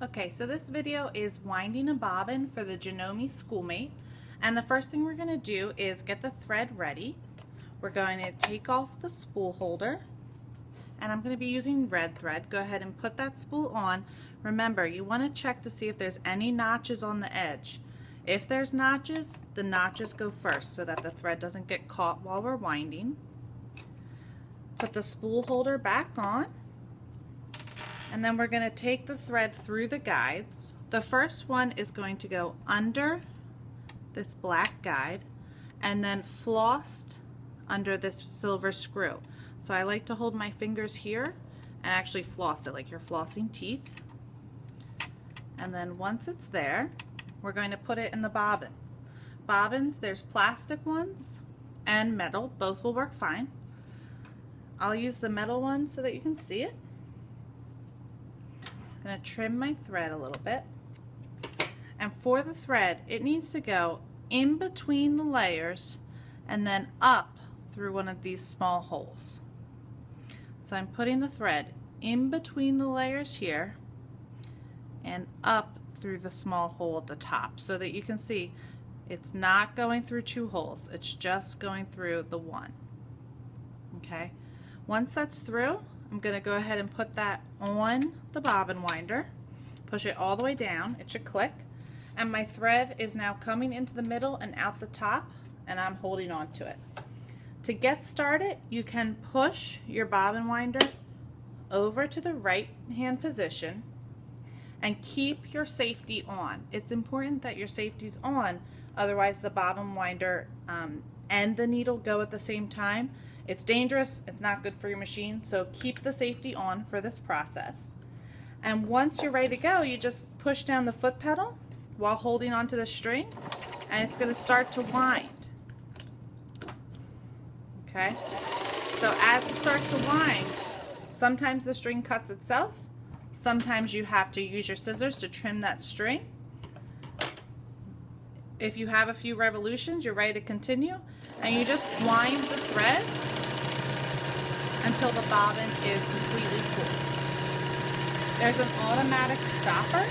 Okay, so this video is winding a bobbin for the Janome Schoolmate. And the first thing we're going to do is get the thread ready. We're going to take off the spool holder. And I'm going to be using red thread. Go ahead and put that spool on. Remember, you want to check to see if there's any notches on the edge. If there's notches, the notches go first so that the thread doesn't get caught while we're winding. Put the spool holder back on. And then we're going to take the thread through the guides. The first one is going to go under this black guide and then flossed under this silver screw. So I like to hold my fingers here and actually floss it like you're flossing teeth. And then once it's there, we're going to put it in the bobbin. Bobbins, there's plastic ones and metal. Both will work fine. I'll use the metal one so that you can see it. I'm going to trim my thread a little bit, and for the thread it needs to go in between the layers and then up through one of these small holes. So I'm putting the thread in between the layers here and up through the small hole at the top so that you can see it's not going through two holes, it's just going through the one. Okay, once that's through, I'm going to go ahead and put that on the bobbin winder, push it all the way down, it should click, and my thread is now coming into the middle and out the top, and I'm holding on to it. To get started, you can push your bobbin winder over to the right hand position and keep your safety on. It's important that your safety's on, otherwise the bobbin winder and the needle go at the same time. It's dangerous, it's not good for your machine, so keep the safety on for this process. And once you're ready to go, you just push down the foot pedal while holding onto the string, and it's going to start to wind. Okay, so as it starts to wind, sometimes the string cuts itself, sometimes you have to use your scissors to trim that string. If you have a few revolutions, you're ready to continue, and you just wind the thread until the bobbin is completely full. There's an automatic stopper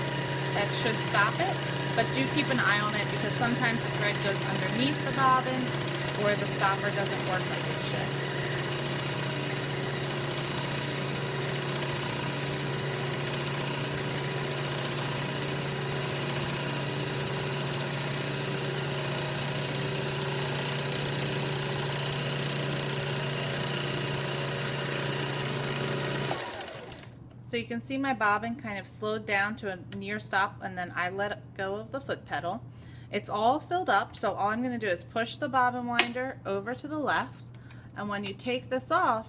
that should stop it, but do keep an eye on it because sometimes the thread goes underneath the bobbin or the stopper doesn't work like it should. So you can see my bobbin kind of slowed down to a near stop, and then I let go of the foot pedal. It's all filled up, so all I'm going to do is push the bobbin winder over to the left, and when you take this off,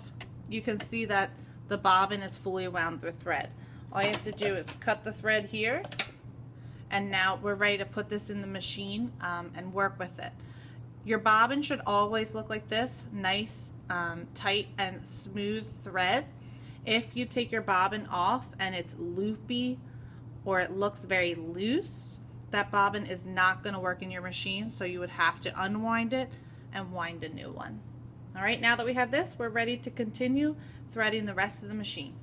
you can see that the bobbin is fully wound with thread. All you have to do is cut the thread here, and now we're ready to put this in the machine and work with it. Your bobbin should always look like this, nice, tight, and smooth thread. If you take your bobbin off and it's loopy or it looks very loose, that bobbin is not going to work in your machine, so you would have to unwind it and wind a new one. All right, now that we have this, we're ready to continue threading the rest of the machine.